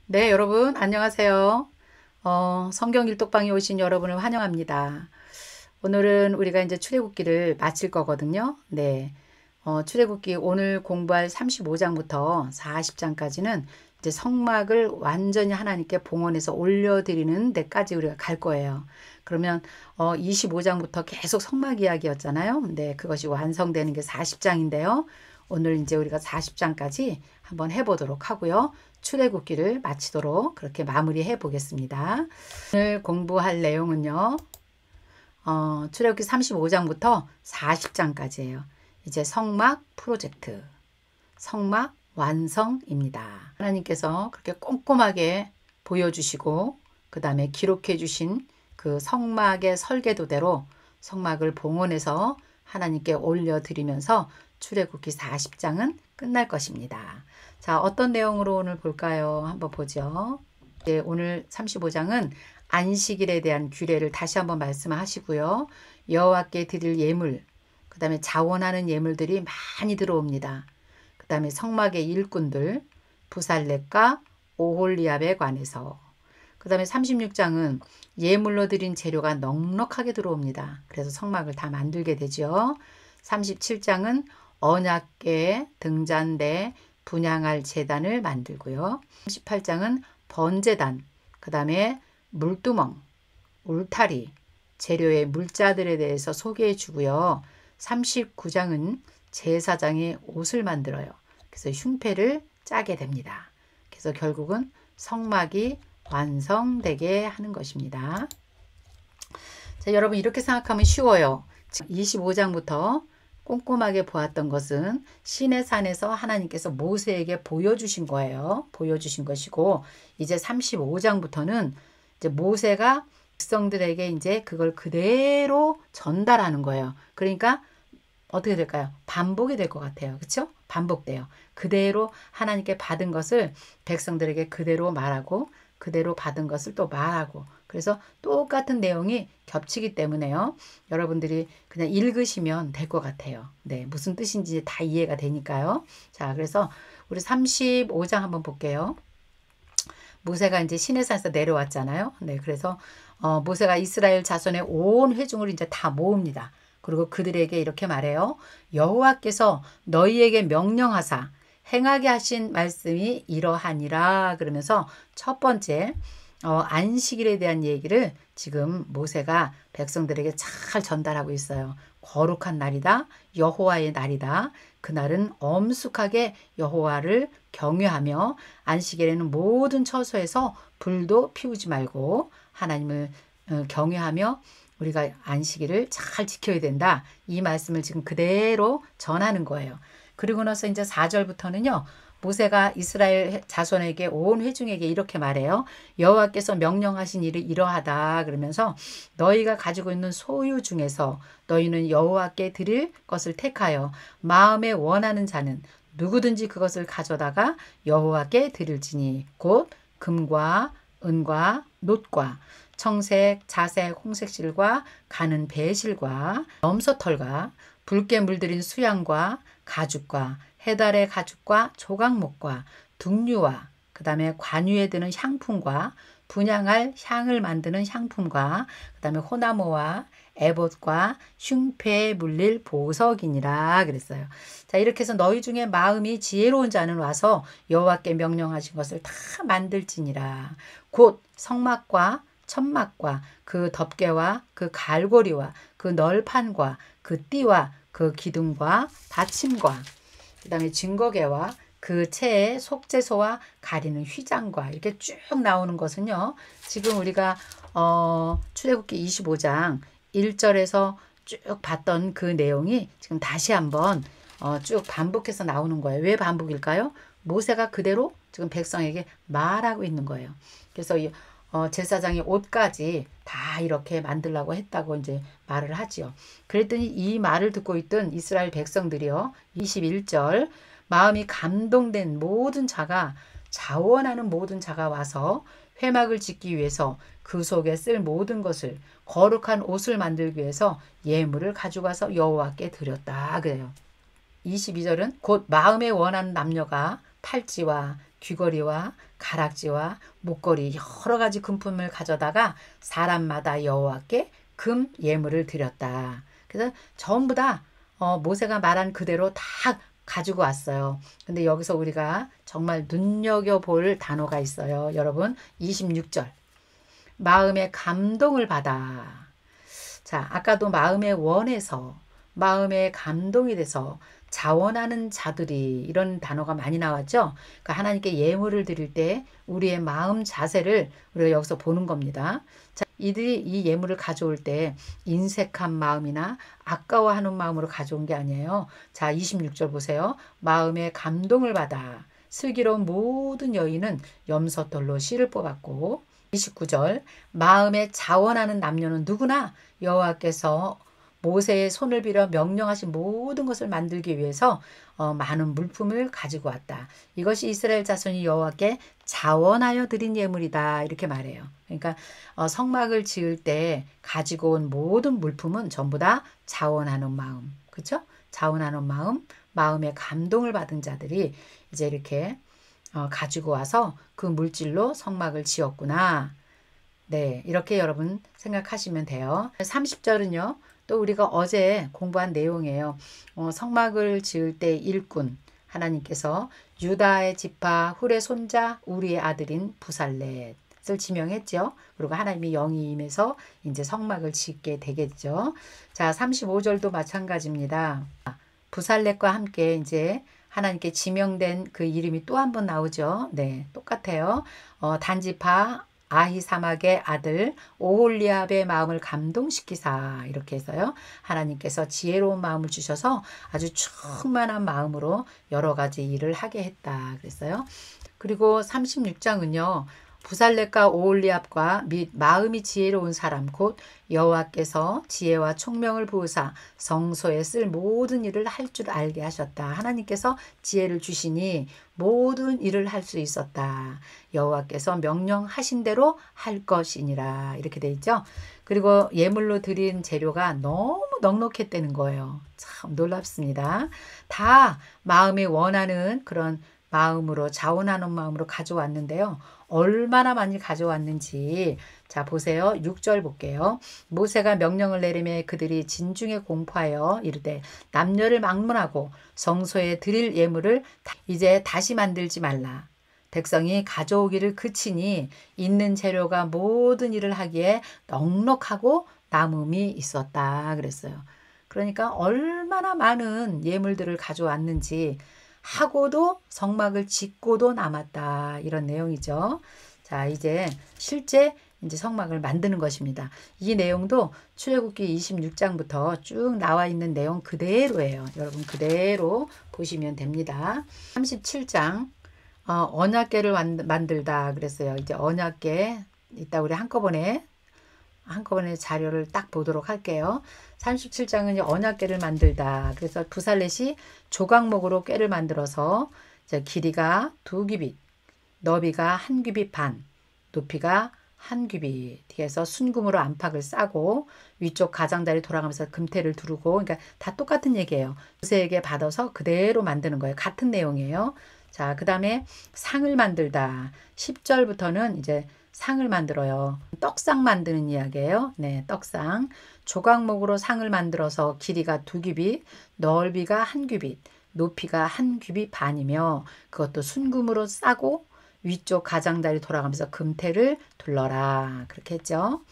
네, 여러분, 안녕하세요. 성경 일독방에 오신 여러분을 환영합니다. 오늘은 우리가 이제 출애굽기를 마칠 거거든요. 네. 출애굽기 오늘 공부할 35장부터 40장까지는 이제 성막을 완전히 하나님께 봉헌해서 올려드리는 데까지 우리가 갈 거예요. 그러면 25장부터 계속 성막 이야기였잖아요. 네, 그것이 완성되는 게 40장인데요. 오늘 이제 우리가 40장까지 한번 해보도록 하고요. 출애굽기를 마치도록 그렇게 마무리해 보겠습니다. 오늘 공부할 내용은요. 출애굽기 35장부터 40장까지예요. 이제 성막 프로젝트, 성막 완성입니다. 하나님께서 그렇게 꼼꼼하게 보여주시고 그 다음에 기록해 주신 그 성막의 설계도대로 성막을 봉헌해서 하나님께 올려드리면서 출애굽기 40장은 끝날 것입니다. 자, 어떤 내용으로 오늘 볼까요? 한번 보죠. 네, 오늘 35장은 안식일에 대한 규례를 다시 한번 말씀하시고요. 여호와께 드릴 예물, 그 다음에 자원하는 예물들이 많이 들어옵니다. 그 다음에 성막의 일꾼들, 부살렙과 오홀리압에 관해서. 그 다음에 36장은 예물로 드린 재료가 넉넉하게 들어옵니다. 그래서 성막을 다 만들게 되죠. 37장은 언약궤, 등잔대, 분향할 제단을 만들고요. 38장은 번제단, 그 다음에 물두멍, 울타리, 재료의 물자들에 대해서 소개해 주고요. 39장은 제사장이 옷을 만들어요. 그래서 흉패를 짜게 됩니다. 그래서 결국은 성막이 완성되게 하는 것입니다. 자, 여러분 이렇게 생각하면 쉬워요. 25장부터 꼼꼼하게 보았던 것은 시내산에서 하나님께서 모세에게 보여주신 거예요. 보여주신 것이고 이제 35장부터는 이제 모세가 백성들에게 이제 그걸 그대로 전달하는 거예요. 그러니까 어떻게 될까요? 반복이 될 것 같아요. 그렇죠? 반복돼요. 그대로 하나님께 받은 것을 백성들에게 그대로 말하고 그대로 받은 것을 또 말하고 그래서 똑같은 내용이 겹치기 때문에요. 여러분들이 그냥 읽으시면 될 것 같아요. 네, 무슨 뜻인지 다 이해가 되니까요. 자, 그래서 우리 35장 한번 볼게요. 모세가 이제 시내산에서 내려왔잖아요. 네, 그래서 모세가 이스라엘 자손의 온 회중을 이제 다 모읍니다. 그리고 그들에게 이렇게 말해요. 여호와께서 너희에게 명령하사 행하게 하신 말씀이 이러하니라. 그러면서 첫 번째 안식일에 대한 얘기를 지금 모세가 백성들에게 잘 전달하고 있어요. 거룩한 날이다. 여호와의 날이다. 그날은 엄숙하게 여호와를 경외하며 안식일에는 모든 처소에서 불도 피우지 말고 하나님을 경외하며 우리가 안식일을 잘 지켜야 된다. 이 말씀을 지금 그대로 전하는 거예요. 그리고 나서 이제 4절부터는요. 모세가 이스라엘 자손에게 온 회중에게 이렇게 말해요. 여호와께서 명령하신 일이 이러하다. 그러면서 너희가 가지고 있는 소유 중에서 너희는 여호와께 드릴 것을 택하여 마음에 원하는 자는 누구든지 그것을 가져다가 여호와께 드릴지니 곧 금과 은과 놋과 청색, 자색, 홍색실과 가는 배실과 염소털과 붉게 물들인 수양과 가죽과 해달의 가죽과 조각목과 둑류와 그 다음에 관유에 드는 향품과 분향할 향을 만드는 향품과 그 다음에 호나무와 에봇과 흉패에 물릴 보석이니라 그랬어요. 자, 이렇게 해서 너희 중에 마음이 지혜로운 자는 와서 여호와께 명령하신 것을 다 만들지니라. 곧 성막과 천막과 그 덮개와 그 갈고리와 그 널판과 그 띠와 그 기둥과 받침과 그 다음에 증거계와 그 채의 속죄소와 가리는 휘장과 이렇게 쭉 나오는 것은요. 지금 우리가 출애굽기 25장 1절에서 쭉 봤던 그 내용이 지금 다시 한번 쭉 반복해서 나오는 거예요. 왜 반복일까요? 모세가 그대로 지금 백성에게 말하고 있는 거예요. 그래서 제사장의 옷까지 다 이렇게 만들라고 했다고 이제 말을 하지요. 그랬더니 이 말을 듣고 있던 이스라엘 백성들이요. 21절 마음이 감동된 모든 자가 자원하는 모든 자가 와서 회막을 짓기 위해서 그 속에 쓸 모든 것을 거룩한 옷을 만들기 위해서 예물을 가져가서 여호와께 드렸다 그래요. 22절은 곧 마음에 원하는 남녀가 팔찌와 귀걸이와 가락지와 목걸이 여러 가지 금품을 가져다가 사람마다 여호와께 금 예물을 드렸다. 그래서 전부 다 모세가 말한 그대로 다 가지고 왔어요. 근데 여기서 우리가 정말 눈여겨볼 단어가 있어요. 여러분 26절 마음의 감동을 받아. 자, 아까도 마음의 원에서 마음의 감동이 돼서 자원하는 자들이 이런 단어가 많이 나왔죠. 그러니까 하나님께 예물을 드릴 때 우리의 마음 자세를 우리가 여기서 보는 겁니다. 자, 이들이 이 예물을 가져올 때 인색한 마음이나 아까워하는 마음으로 가져온 게 아니에요. 자, 26절 보세요. 마음의 감동을 받아 슬기로운 모든 여인은 염소털로 씨를 뽑았고 29절 마음에 자원하는 남녀는 누구나 여호와께서 모세의 손을 빌어 명령하신 모든 것을 만들기 위해서 많은 물품을 가지고 왔다. 이것이 이스라엘 자손이 여호와께 자원하여 드린 예물이다. 이렇게 말해요. 그러니까 성막을 지을 때 가지고 온 모든 물품은 전부 다 자원하는 마음. 그렇죠? 자원하는 마음, 마음의 감동을 받은 자들이 이제 이렇게 가지고 와서 그 물질로 성막을 지었구나. 네, 이렇게 여러분 생각하시면 돼요. 30절은요. 또 우리가 어제 공부한 내용이에요. 성막을 지을 때 일꾼 하나님께서 유다의 지파 훌의 손자 우리의 아들인 부살렛을 지명했죠. 그리고 하나님이 영이 임해서 이제 성막을 짓게 되겠죠. 자, 35절도 마찬가지입니다. 부살렛과 함께 이제 하나님께 지명된 그 이름이 또 한 번 나오죠. 네, 똑같아요. 단지파 아히사막의 아들 오홀리압의 마음을 감동시키사 이렇게 해서요. 하나님께서 지혜로운 마음을 주셔서 아주 충만한 마음으로 여러 가지 일을 하게 했다 그랬어요. 그리고 36장은요. 부살렛과 오홀리압과 및 마음이 지혜로운 사람 곧 여호와께서 지혜와 총명을 부으사 성소에 쓸 모든 일을 할 줄 알게 하셨다. 하나님께서 지혜를 주시니 모든 일을 할 수 있었다. 여호와께서 명령하신 대로 할 것이니라. 이렇게 돼 있죠. 그리고 예물로 드린 재료가 너무 넉넉했다는 거예요. 참 놀랍습니다. 다 마음이 원하는 그런 마음으로 자원하는 마음으로 가져왔는데요. 얼마나 많이 가져왔는지 자 보세요. 6절 볼게요. 모세가 명령을 내리매 그들이 진중에 공포하여 이르되 남녀를 막론하고 성소에 드릴 예물을 이제 다시 만들지 말라. 백성이 가져오기를 그치니 있는 재료가 모든 일을 하기에 넉넉하고 남음이 있었다 그랬어요. 그러니까 얼마나 많은 예물들을 가져왔는지 하고도 성막을 짓고도 남았다. 이런 내용이죠. 자, 이제 실제 이제 성막을 만드는 것입니다. 이 내용도 출애굽기 26장부터 쭉 나와 있는 내용 그대로예요. 여러분 그대로 보시면 됩니다. 37장 언약궤를 만들다 그랬어요. 이제 언약궤 이따 우리 한꺼번에 자료를 딱 보도록 할게요. 37장은 언약궤를 만들다. 그래서 부살렛이 조각목으로 궤를 만들어서 길이가 2규빗, 너비가 1규빗 반, 높이가 1규빗 해서 순금으로 안팎을 싸고 위쪽 가장다리 돌아가면서 금태를 두르고 그러니까 다 똑같은 얘기예요. 모세에게 받아서 그대로 만드는 거예요. 같은 내용이에요. 자, 그 다음에 상을 만들다. 10절부터는 이제 상을 만들어요. 떡상 만드는 이야기예요. 네, 떡상. 조각목으로 상을 만들어서 길이가 2규빗, 넓이가 1규빗, 높이가 1규빗 반이며 그것도 순금으로 싸고 위쪽 가장다리 돌아가면서 금태를 둘러라. 그렇게 했죠.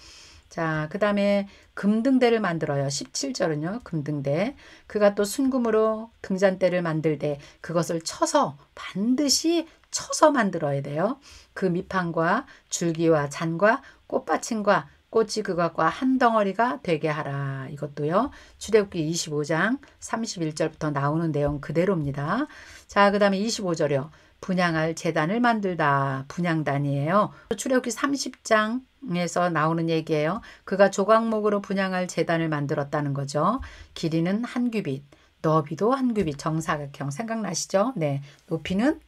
자, 그 다음에 금등대를 만들어요. 17절은요. 금등대. 그가 또 순금으로 등잔대를 만들되 그것을 쳐서 반드시 쳐서 만들어야 돼요. 그 밑판과 줄기와 잔과 꽃받침과 꽃이 그것과 한 덩어리가 되게 하라. 이것도요. 출애굽기 25장 31절부터 나오는 내용 그대로입니다. 자, 그 다음에 25절이요. 분향할 제단을 만들다. 분향단이에요. 출애굽기 30장에서 나오는 얘기예요. 그가 조각목으로 분향할 제단을 만들었다는 거죠. 길이는 1규빗, 너비도 1규빗 정사각형 생각나시죠? 네, 높이는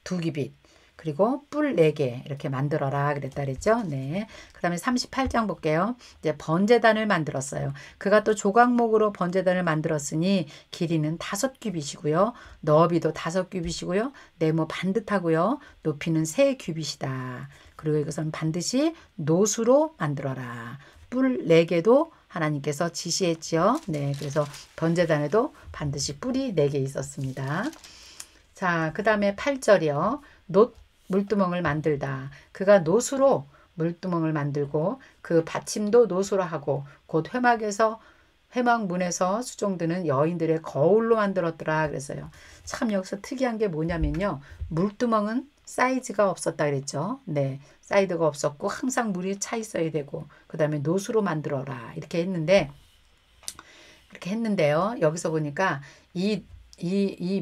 2규빗. 그리고 뿔 4개 이렇게 만들어라 그랬다 그랬죠. 네. 그 다음에 38장 볼게요. 이제 번제단을 만들었어요. 그가 또 조각목으로 번제단을 만들었으니 길이는 5규빗이고요. 너비도 5규빗이고요. 네모 반듯하고요. 높이는 3규빗이다. 그리고 이것은 반드시 노수로 만들어라. 뿔 4개도 하나님께서 지시했지요. 네, 그래서 번제단에도 반드시 뿔이 4개 있었습니다. 자, 그 다음에 8절이요. 물두멍을 만들다. 그가 노수로 물두멍을 만들고 그 받침도 노수로 하고 곧 회막문에서 수종드는 여인들의 거울로 만들었더라 그랬어요. 참 여기서 특이한 게 뭐냐면요. 물두멍은 사이즈가 없었다 그랬죠. 네, 사이즈가 없었고 항상 물이 차 있어야 되고 그 다음에 노수로 만들어라 이렇게 했는데요. 여기서 보니까 이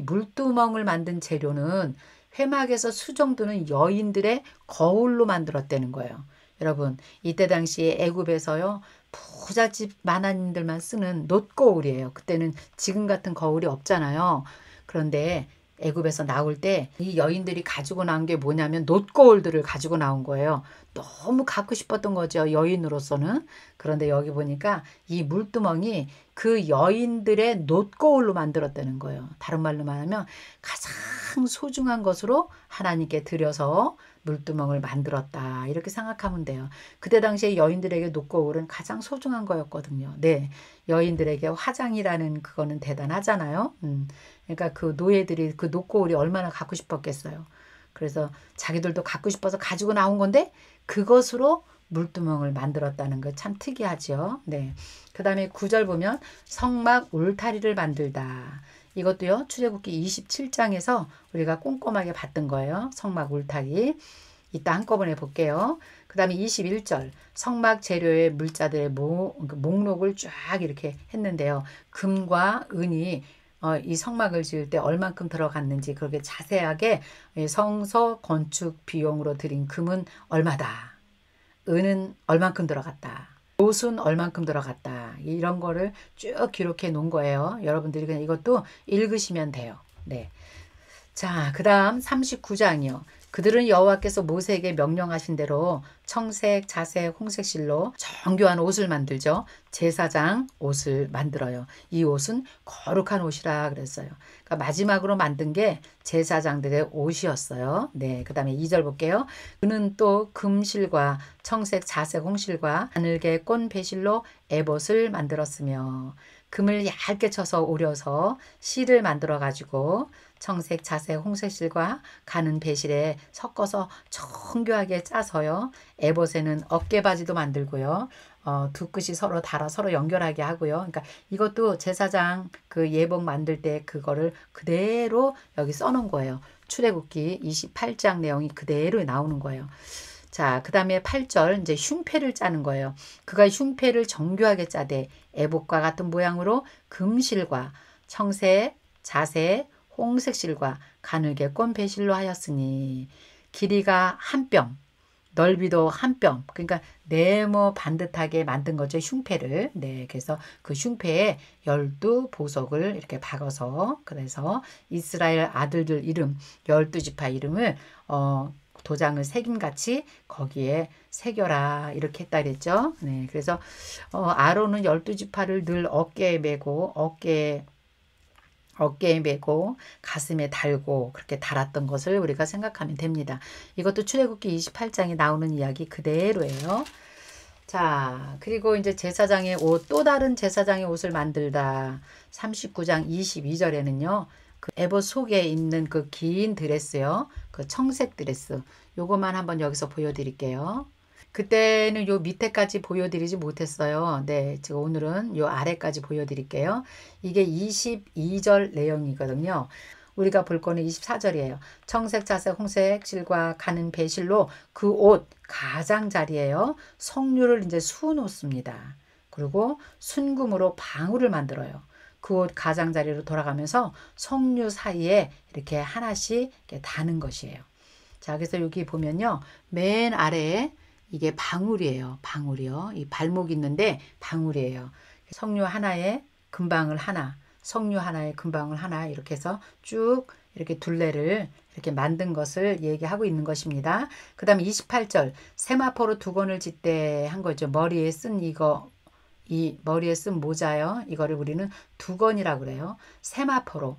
물두멍을 만든 재료는 회막에서 수종드는 여인들의 거울로 만들었다는 거예요. 여러분, 이때 당시에 애굽에서요, 부잣집 만화님들만 쓰는 놋거울이에요. 그때는 지금 같은 거울이 없잖아요. 그런데 애굽에서 나올 때 이 여인들이 가지고 나온 게 뭐냐면 놋거울들을 가지고 나온 거예요. 너무 갖고 싶었던 거죠, 여인으로서는. 그런데 여기 보니까 이 물두멍이 그 여인들의 놋거울로 만들었다는 거예요. 다른 말로 말하면 가장 소중한 것으로 하나님께 드려서 물두멍을 만들었다. 이렇게 생각하면 돼요. 그때 당시에 여인들에게 놋거울은 가장 소중한 거였거든요. 네, 여인들에게 화장이라는 그거는 대단하잖아요. 그러니까 그 노예들이 그 놋거울이 얼마나 갖고 싶었겠어요. 그래서 자기들도 갖고 싶어서 가지고 나온 건데 그것으로 물두멍을 만들었다는 거 참 특이하죠. 네. 그 다음에 9절 보면 성막 울타리를 만들다. 이것도요, 출애굽기 27장에서 우리가 꼼꼼하게 봤던 거예요. 성막 울타리. 이따 한꺼번에 볼게요. 그 다음에 21절 성막 재료의 물자들의 목록을 쫙 이렇게 했는데요. 금과 은이 이 성막을 지을 때 얼만큼 들어갔는지 그렇게 자세하게 성서 건축 비용으로 들인 금은 얼마다. 은은 얼만큼 들어갔다. 옷은 얼만큼 들어갔다. 이런 거를 쭉 기록해 놓은 거예요. 여러분들이 그냥 이것도 읽으시면 돼요. 네. 자, 그 다음 39장이요. 그들은 여호와께서 모세에게 명령하신 대로 청색, 자색, 홍색 실로 정교한 옷을 만들죠. 제사장 옷을 만들어요. 이 옷은 거룩한 옷이라 그랬어요. 그러니까 마지막으로 만든 게 제사장들의 옷이었어요. 네, 그 다음에 2절 볼게요. 그는 또 금실과 청색, 자색, 홍실과 가늘게 꼰 배실로 에봇을 만들었으며 금을 얇게 쳐서 오려서 실을 만들어 가지고 청색, 자색, 홍색 실과 가는 배실에 섞어서 정교하게 짜서요. 에봇에는 어깨바지도 만들고요. 두 끝이 서로 달아 서로 연결하게 하고요. 그러니까 이것도 제사장 그 예복 만들 때 그거를 그대로 여기 써놓은 거예요. 출애굽기 28장 내용이 그대로 나오는 거예요. 자, 그 다음에 8절 이제 흉패를 짜는 거예요. 그가 흉패를 정교하게 짜되 에봇과 같은 모양으로 금실과 청색, 자색, 홍색 실과 가늘게 꼰 배실로 하였으니 길이가 한 뼘, 넓이도 한 뼘. 그러니까 네모 반듯하게 만든 거죠. 흉패를. 네, 그래서 그 흉패에 12보석을 이렇게 박아서 그래서 이스라엘 아들들 이름 12지파 이름을 도장을 새김같이 거기에 새겨라 이렇게 했다 그랬죠. 네, 그래서 아론은 12지파를 늘 어깨에 메고 가슴에 달고 그렇게 달았던 것을 우리가 생각하면 됩니다. 이것도 출애굽기 28장에 나오는 이야기 그대로예요. 자, 그리고 이제 제사장의 옷, 또 다른 제사장의 옷을 만들다. 39장 22절에는요. 그 에봇 속에 있는 그 긴 드레스요. 그 청색 드레스. 요것만 한번 여기서 보여드릴게요. 그때는 요 밑에까지 보여드리지 못했어요. 네, 제가 오늘은 요 아래까지 보여드릴게요. 이게 22절 내용이거든요. 우리가 볼 거는 24절이에요. 청색, 자색, 홍색 실과 가는 배실로 그 옷 가장자리에요. 석류를 이제 수놓습니다. 그리고 순금으로 방울을 만들어요. 그 옷 가장자리로 돌아가면서 석류 사이에 이렇게 하나씩 이렇게 다는 것이에요. 자, 그래서 여기 보면요. 맨 아래에 이게 방울이에요. 방울이요. 이 발목 있는데 방울이에요. 석류 하나에 금방울 하나, 석류 하나에 금방울 하나 이렇게 해서 쭉 이렇게 둘레를 이렇게 만든 것을 얘기하고 있는 것입니다. 그 다음에 28절 세마포로 두건을 짓되 한 거죠. 머리에 쓴 이거 이 머리에 쓴 모자요. 이거를 우리는 두건이라고 그래요. 세마포로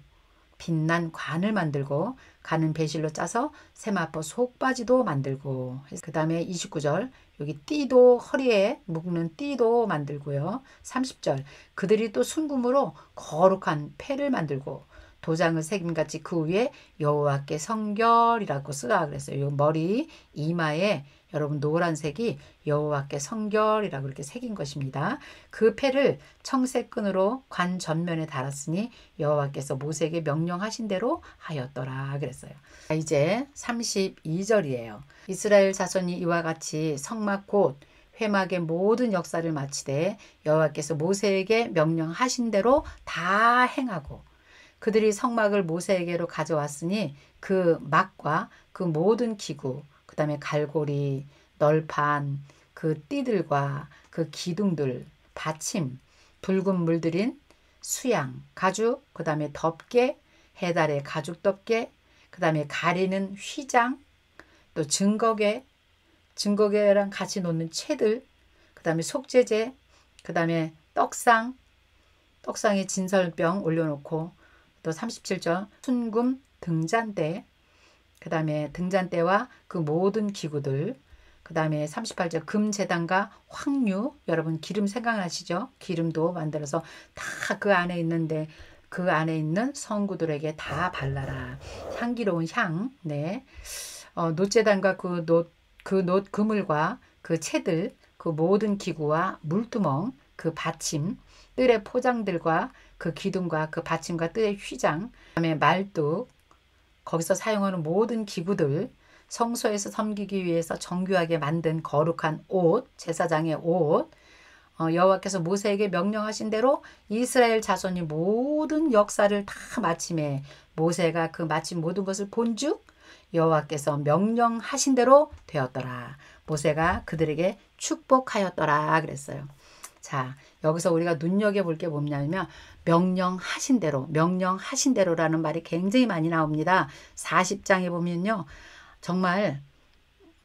빛난 관을 만들고 가는 배실로 짜서 세마포 속바지도 만들고 그 다음에 29절 여기 띠도 허리에 묶는 띠도 만들고요. 30절 그들이 또 순금으로 거룩한 패를 만들고 도장을 새김같이 그 위에 여호와께 성결이라고 쓰라 그랬어요. 요 머리 이마에 여러분 노란색이 여호와께 성결이라고 이렇게 새긴 것입니다. 그 패를 청색끈으로 관 전면에 달았으니 여호와께서 모세에게 명령하신 대로 하였더라 그랬어요. 이제 32절이에요. 이스라엘 자손이 이와 같이 성막 곧 회막의 모든 역사를 마치되 여호와께서 모세에게 명령하신 대로 다 행하고 그들이 성막을 모세에게로 가져왔으니 그 막과 그 모든 기구 그 다음에 갈고리, 널판, 그 띠들과 그 기둥들, 받침, 붉은 물들인 수양, 가죽, 그 다음에 덮개, 해달의 가죽 덮개, 그 다음에 가리는 휘장, 또 증거개랑 같이 놓는 채들, 그 다음에 속죄제, 그 다음에 떡상에 진설병 올려놓고 또 37절 순금 등잔대 그 다음에 등잔대와 그 모든 기구들 그 다음에 38절 금제단과 황유 여러분 기름 생각나시죠? 기름도 만들어서 다 그 안에 있는데 그 안에 있는 성구들에게 다 발라라. 향기로운 향. 네. 놋제단과 놋 그물과 그 채들 그 모든 기구와 물두멍 그 받침 뜰의 포장들과 그 기둥과 그 받침과 뜰의 휘장 그다음에 말뚝 거기서 사용하는 모든 기구들 성소에서 섬기기 위해서 정교하게 만든 거룩한 옷 제사장의 옷 여호와께서 모세에게 명령하신 대로 이스라엘 자손이 모든 역사를 다 마침에 모세가 그 마친 모든 것을 본즉 여호와께서 명령하신 대로 되었더라. 모세가 그들에게 축복하였더라 그랬어요. 자, 여기서 우리가 눈여겨볼 게 뭐냐면 명령하신 대로라는 말이 굉장히 많이 나옵니다. 40장에 보면요. 정말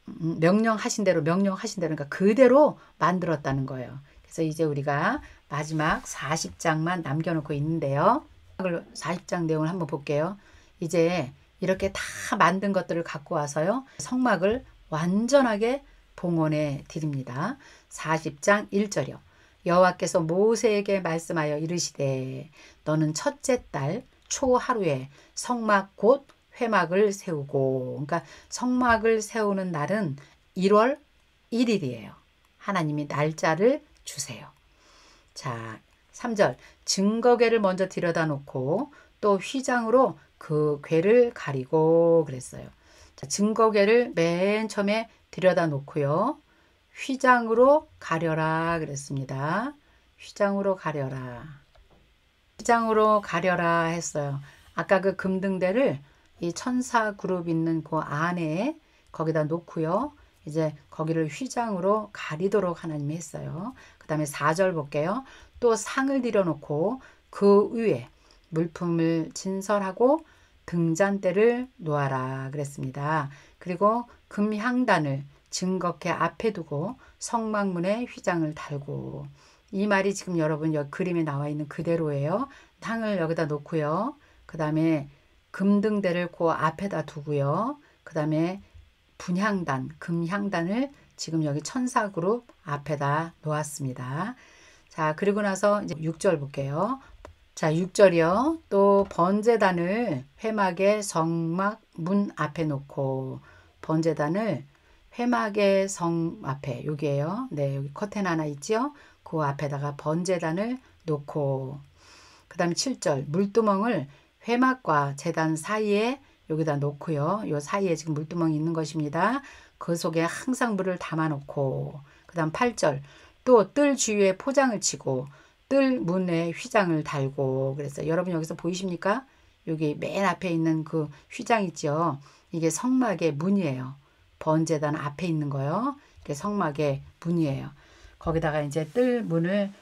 명령하신 대로 그러니까 그대로 만들었다는 거예요. 그래서 이제 우리가 마지막 40장만 남겨놓고 있는데요. 40장 내용을 한번 볼게요. 이제 이렇게 다 만든 것들을 갖고 와서요. 성막을 완전하게 봉헌해 드립니다. 40장 1절이요. 여호와께서 모세에게 말씀하여 이르시되 너는 첫째 달 초하루에 성막 곧 회막을 세우고 그러니까 성막을 세우는 날은 1월 1일이에요. 하나님이 날짜를 주세요. 자, 3절 증거궤를 먼저 들여다 놓고 또 휘장으로 그 궤를 가리고 그랬어요. 자, 증거궤를 맨 처음에 들여다 놓고요. 휘장으로 가려라 그랬습니다. 휘장으로 가려라 했어요. 아까 그 금등대를 이 천사 그룹 있는 그 안에 거기다 놓고요. 이제 거기를 휘장으로 가리도록 하나님이 했어요. 그 다음에 4절 볼게요. 또 상을 들여놓고 그 위에 물품을 진설하고 등잔대를 놓아라 그랬습니다. 그리고 금향단을 증거궤 앞에 두고 성막문에 휘장을 달고 이 말이 지금 여러분 여기 그림에 나와 있는 그대로예요. 상을 여기다 놓고요. 그 다음에 금등대를 그 앞에다 두고요. 그 다음에 분향단, 금향단을 지금 여기 천사그룹 앞에다 놓았습니다. 자, 그리고 나서 이제 6절 볼게요. 자, 6절이요. 또 번제단을 회막의 성막 문 앞에 놓고 번제단을 회막의 성 앞에 여기에요. 네, 여기 커튼 하나 있죠. 그 앞에다가 번제단을 놓고 그 다음에 7절 물두멍을 회막과 제단 사이에 여기다 놓고요. 요 사이에 지금 물두멍이 있는 것입니다. 그 속에 항상 물을 담아 놓고 그 다음 8절 또 뜰 주위에 포장을 치고 뜰 문에 휘장을 달고 그랬어요. 여러분 여기서 보이십니까? 여기 맨 앞에 있는 그 휘장 있죠. 이게 성막의 문이에요. 번제단 앞에 있는 거요. 이게 성막의 문이에요. 거기다가 이제 뜰 문에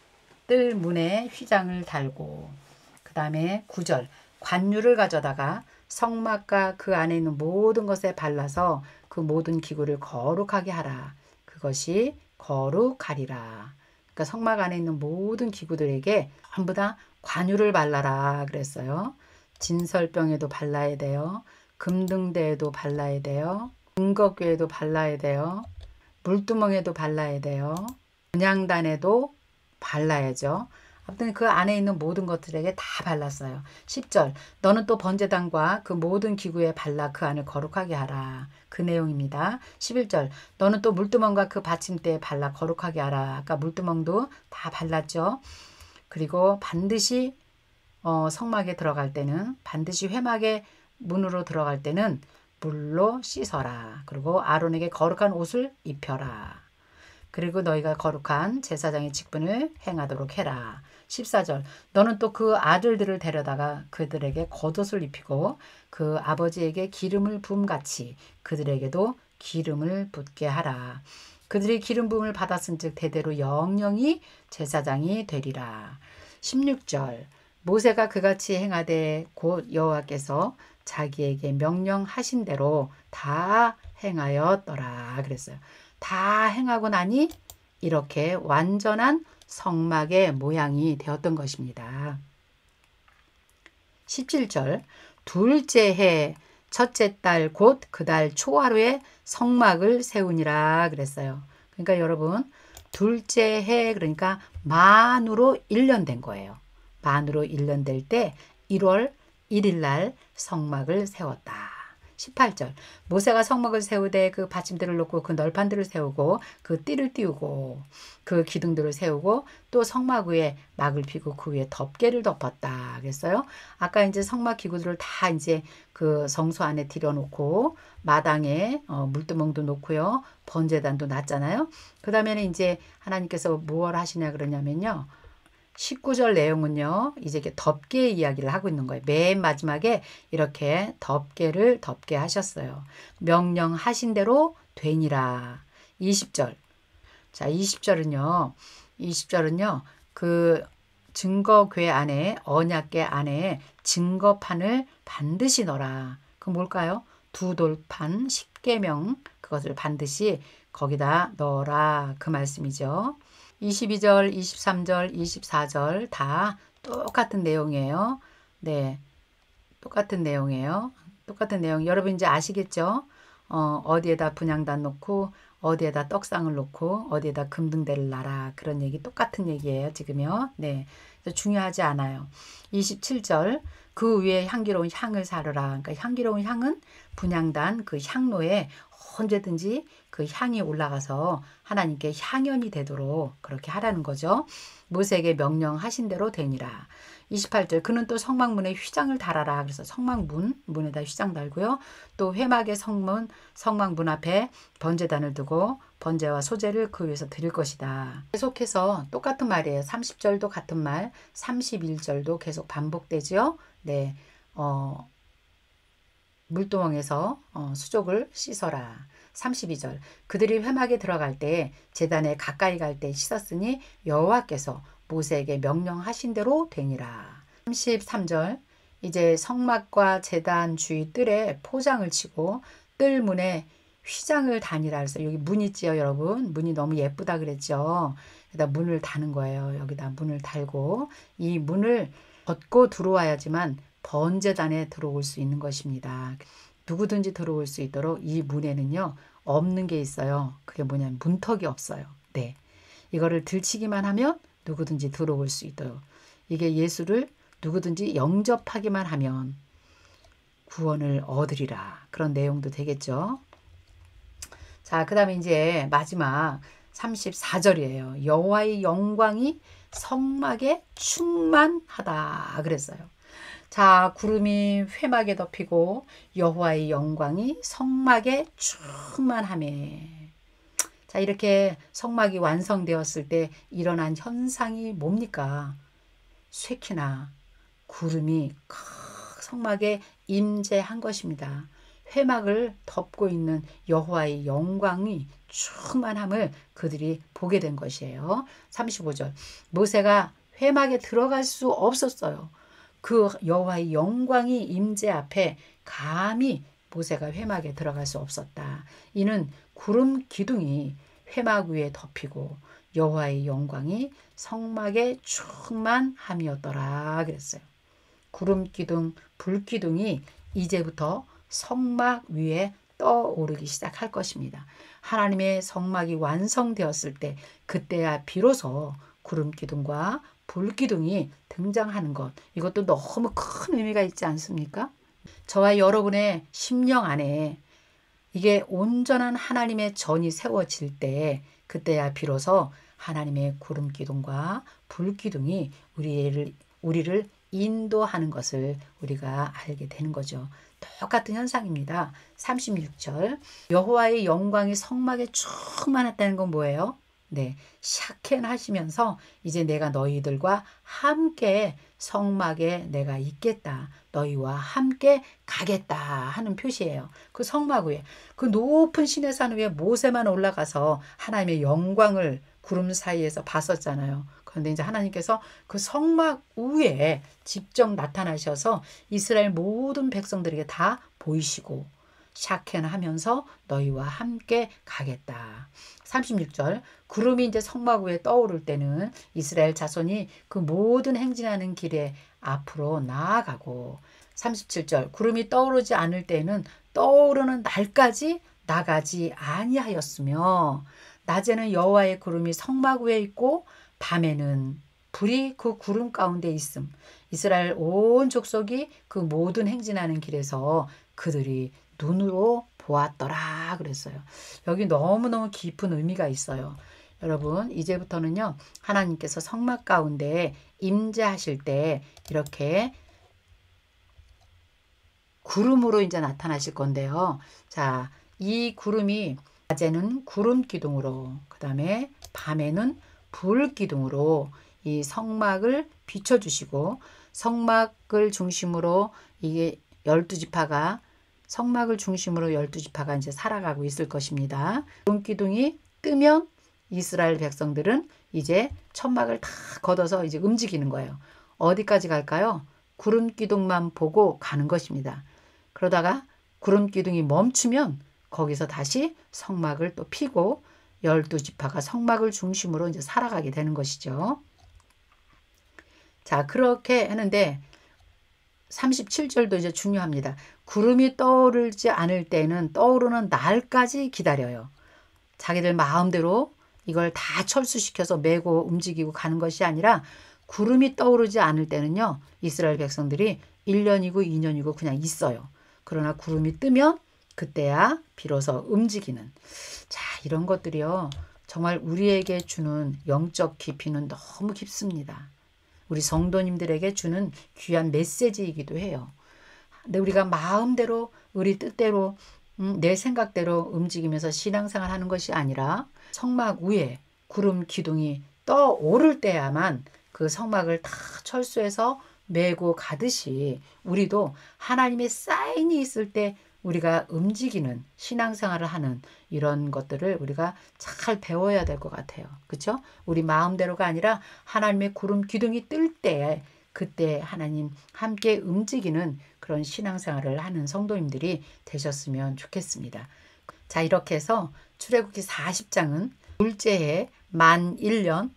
휘장을 달고 그 그 다음에 9절 관유를 가져다가 성막과 그 안에 있는 모든 것에 발라서 그 모든 기구를 거룩하게 하라. 그것이 거룩하리라. 그러니까 성막 안에 있는 모든 기구들에게 전부 다 관유를 발라라 그랬어요. 진설병에도 발라야 돼요. 금등대에도 발라야 돼요. 은거궤에도 발라야 돼요. 물두멍에도 발라야 돼요. 분향단에도 발라야죠. 아무튼 그 안에 있는 모든 것들에게 다 발랐어요. 10절 너는 또 번제단과 그 모든 기구에 발라 그 안을 거룩하게 하라. 그 내용입니다. 11절 너는 또 물두멍과 그 받침대에 발라 거룩하게 하라. 아까 물두멍도 다 발랐죠. 그리고 반드시 성막에 들어갈 때는 반드시 회막의 문으로 들어갈 때는 물로 씻어라. 그리고 아론에게 거룩한 옷을 입혀라. 그리고 너희가 거룩한 제사장의 직분을 행하도록 해라. 14절 너는 또 그 아들들을 데려다가 그들에게 겉옷을 입히고 그 아버지에게 기름을 부음같이 그들에게도 기름을 붓게 하라. 그들이 기름 부음을 받았은즉 대대로 영영이 제사장이 되리라. 16절 모세가 그같이 행하되 곧 여호와께서 자기에게 명령하신 대로 다 행하였더라 그랬어요. 다 행하고 나니 이렇게 완전한 성막의 모양이 되었던 것입니다. 17절 둘째 해 첫째 달 곧 그 달 초하루에 성막을 세우니라 그랬어요. 그러니까 여러분 둘째 해 그러니까 만으로 1년 된 거예요. 만으로 1년 될 때 1월 1일 날 성막을 세웠다. 18절 모세가 성막을 세우되 그 받침대를 놓고 그 널판들을 세우고 그 띠를 띄우고 그 기둥들을 세우고 또 성막 위에 막을 피고 그 위에 덮개를 덮었다 그랬어요. 아까 이제 성막 기구들을 다 이제 그 성소 안에 들여놓고 마당에 물두멍도 놓고요. 번제단도 놨잖아요. 그 다음에는 이제 하나님께서 무엇을 하시냐 그러냐면요. 19절 내용은요. 이제 이렇게 덮개 이야기를 하고 있는 거예요. 맨 마지막에 이렇게 덮개를 덮게 하셨어요. 명령하신 대로 되니라. 20절. 자, 20절은요. 그 증거궤 안에 언약궤 안에 증거판을 반드시 넣어라. 그 뭘까요? 두 돌판 10계명 그것을 반드시 거기다 넣어라. 그 말씀이죠. 22절, 23절, 24절 다 똑같은 내용이에요. 네, 똑같은 내용이에요. 똑같은 내용. 여러분 이제 아시겠죠? 어디에다 분향단 놓고 어디에다 떡상을 놓고 어디에다 금등대를 놔라. 그런 얘기 똑같은 얘기예요. 지금요. 네, 중요하지 않아요. 27절 그 위에 향기로운 향을 사르라. 그러니까 향기로운 향은 분향단 그 향로에 언제든지 그 향이 올라가서 하나님께 향연이 되도록 그렇게 하라는 거죠. 모세에게 명령하신 대로 되니라. 28절 그는 또 성막문에 휘장을 달아라. 그래서 문에다 휘장 달고요. 또 회막의 성막문 앞에 번제단을 두고 번제와 소제를 그 위에서 드릴 것이다. 계속해서 똑같은 말이에요. 30절도 같은 말, 31절도 계속 반복되죠. 네, 물두멍에서 수족을 씻어라. 32절 그들이 회막에 들어갈 때 제단에 가까이 갈 때 씻었으니 여호와께서 모세에게 명령하신 대로 되니라. 33절 이제 성막과 제단 주위 뜰에 포장을 치고 뜰 문에 휘장을 다니라 해서 여기 문 있지요 여러분. 문이 너무 예쁘다 그랬죠. 여기다 문을 다는 거예요. 여기다 문을 달고 이 문을 걷고 들어와야지만 번제단에 들어올 수 있는 것입니다. 누구든지 들어올 수 있도록 이 문에는요 없는 게 있어요. 그게 뭐냐면 문턱이 없어요. 네, 이거를 들치기만 하면 누구든지 들어올 수 있도록 이게 예수를 누구든지 영접하기만 하면 구원을 얻으리라 그런 내용도 되겠죠. 자, 그 다음에 이제 마지막 34절이에요. 여호와의 영광이 성막에 충만하다 그랬어요. 자, 구름이 회막에 덮이고 여호와의 영광이 성막에 충만하매. 자, 이렇게 성막이 완성되었을 때 일어난 현상이 뭡니까? 쇠키나 구름이 성막에 임재한 것입니다. 회막을 덮고 있는 여호와의 영광이 충만함을 그들이 보게 된 것이에요. 35절 모세가 회막에 들어갈 수 없었어요. 그 여호와의 영광이 임재 앞에 감히 모세가 회막에 들어갈 수 없었다. 이는 구름 기둥이 회막 위에 덮이고 여호와의 영광이 성막에 충만함이었더라 그랬어요. 구름 기둥, 불 기둥이 이제부터 성막 위에 떠오르기 시작할 것입니다. 하나님의 성막이 완성되었을 때 그때야 비로소 구름 기둥과 불 기둥이 등장하는 것. 이것도 너무 큰 의미가 있지 않습니까? 저와 여러분의 심령 안에 이게 온전한 하나님의 전이 세워질 때 그때야 비로소 하나님의 구름 기둥과 불 기둥이 우리를 인도하는 것을 우리가 알게 되는 거죠. 똑같은 현상입니다. 36절 여호와의 영광이 성막에 충만했다는 건 뭐예요? 네, 샤켄 하시면서 이제 내가 너희들과 함께 성막에 내가 있겠다. 너희와 함께 가겠다 하는 표시예요. 그 성막 위에 그 높은 시내산 위에 모세만 올라가서 하나님의 영광을 구름 사이에서 봤었잖아요. 그런데 이제 하나님께서 그 성막 위에 직접 나타나셔서 이스라엘 모든 백성들에게 다 보이시고 샤켄 하면서 너희와 함께 가겠다. 36절 구름이 이제 성막 위에 떠오를 때는 이스라엘 자손이 그 모든 행진하는 길에 앞으로 나아가고 37절 구름이 떠오르지 않을 때는 떠오르는 날까지 나가지 아니하였으며 낮에는 여호와의 구름이 성막 위에 있고 밤에는 불이 그 구름 가운데 있음. 이스라엘 온 족속이 그 모든 행진하는 길에서 그들이 눈으로 보았더라 그랬어요. 여기 너무너무 깊은 의미가 있어요. 여러분 이제부터는요 하나님께서 성막 가운데 임재하실 때 이렇게 구름으로 이제 나타나실 건데요. 자, 이 구름이 낮에는 구름 기둥으로 그 다음에 밤에는 불 기둥으로 이 성막을 비춰주시고 성막을 중심으로 이게 12지파가 성막을 중심으로 12지파가 이제 살아가고 있을 것입니다. 구름 기둥이 뜨면 이스라엘 백성들은 이제 천막을 다 걷어서 이제 움직이는 거예요. 어디까지 갈까요? 구름 기둥만 보고 가는 것입니다. 그러다가 구름 기둥이 멈추면 거기서 다시 성막을 또 피고 12지파가 성막을 중심으로 이제 살아가게 되는 것이죠. 자, 그렇게 하는데 37절도 이제 중요합니다. 구름이 떠오르지 않을 때는 떠오르는 날까지 기다려요. 자기들 마음대로 이걸 다 철수시켜서 메고 움직이고 가는 것이 아니라 구름이 떠오르지 않을 때는요. 이스라엘 백성들이 1년이고 2년이고 그냥 있어요. 그러나 구름이 뜨면 그때야 비로소 움직이는. 자, 이런 것들이요. 정말 우리에게 주는 영적 깊이는 너무 깊습니다. 우리 성도님들에게 주는 귀한 메시지이기도 해요. 근데 우리가 마음대로 우리 뜻대로 내 생각대로 움직이면서 신앙생활 하는 것이 아니라 성막 위에 구름 기둥이 떠오를 때야만 그 성막을 다 철수해서 메고 가듯이 우리도 하나님의 사인이 있을 때 우리가 움직이는 신앙생활을 하는 이런 것들을 우리가 잘 배워야 될 것 같아요. 그렇죠? 우리 마음대로가 아니라 하나님의 구름 기둥이 뜰 때 그때 하나님 함께 움직이는 그런 신앙생활을 하는 성도님들이 되셨으면 좋겠습니다. 자, 이렇게 해서 출애굽기 40장은 둘째 해 만 1년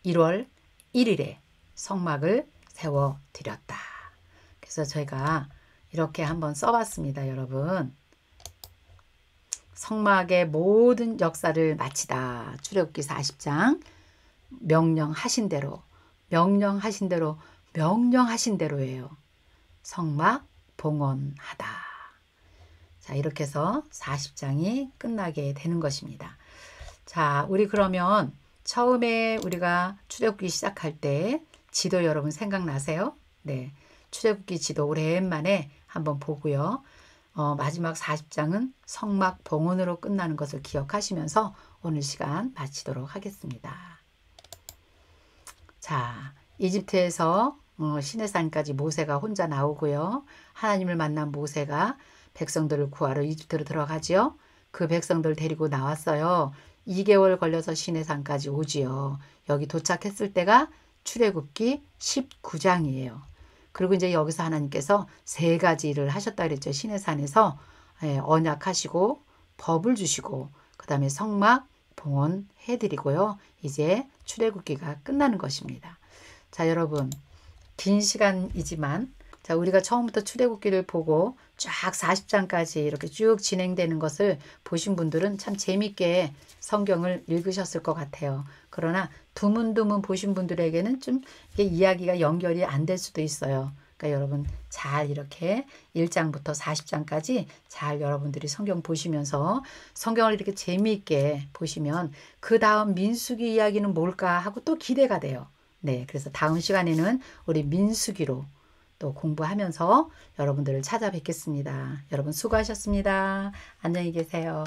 1월 1일에 성막을 세워드렸다. 그래서 저희가 이렇게 한번 써봤습니다. 여러분. 성막의 모든 역사를 마치다. 출애굽기 40장 명령하신 대로 명령하신 대로예요. 성막 봉헌하다. 자, 이렇게 해서 40장이 끝나게 되는 것입니다. 자, 우리 그러면 처음에 우리가 출애굽기 시작할 때 지도 여러분 생각나세요? 네. 출애굽기 지도 오랜만에 한번 보고요. 마지막 40장은 성막 봉헌으로 끝나는 것을 기억하시면서 오늘 시간 마치도록 하겠습니다. 자, 이집트에서 시내산까지 모세가 혼자 나오고요. 하나님을 만난 모세가 백성들을 구하러 이집트로 들어가지요. 그 백성들 데리고 나왔어요. 2개월 걸려서 시내산까지 오지요. 여기 도착했을 때가 출애굽기 19장이에요. 그리고 이제 여기서 하나님께서 세 가지를 하셨다 그랬죠. 시내산에서 언약하시고 법을 주시고 그 다음에 성막 봉헌해드리고요. 이제 출애굽기가 끝나는 것입니다. 자, 여러분 긴 시간이지만 자, 우리가 처음부터 출애굽기를 보고 쫙 40장까지 이렇게 쭉 진행되는 것을 보신 분들은 참 재밌게 성경을 읽으셨을 것 같아요. 그러나 두문두문 보신 분들에게는 좀 이게 이야기가 연결이 안 될 수도 있어요. 그러니까 여러분 잘 이렇게 1장부터 40장까지 잘 여러분들이 성경 보시면서 성경을 이렇게 재미있게 보시면 그 다음 민수기 이야기는 뭘까 하고 또 기대가 돼요. 네, 그래서 다음 시간에는 우리 민수기로 또 공부하면서 여러분들을 찾아뵙겠습니다. 여러분 수고하셨습니다. 안녕히 계세요.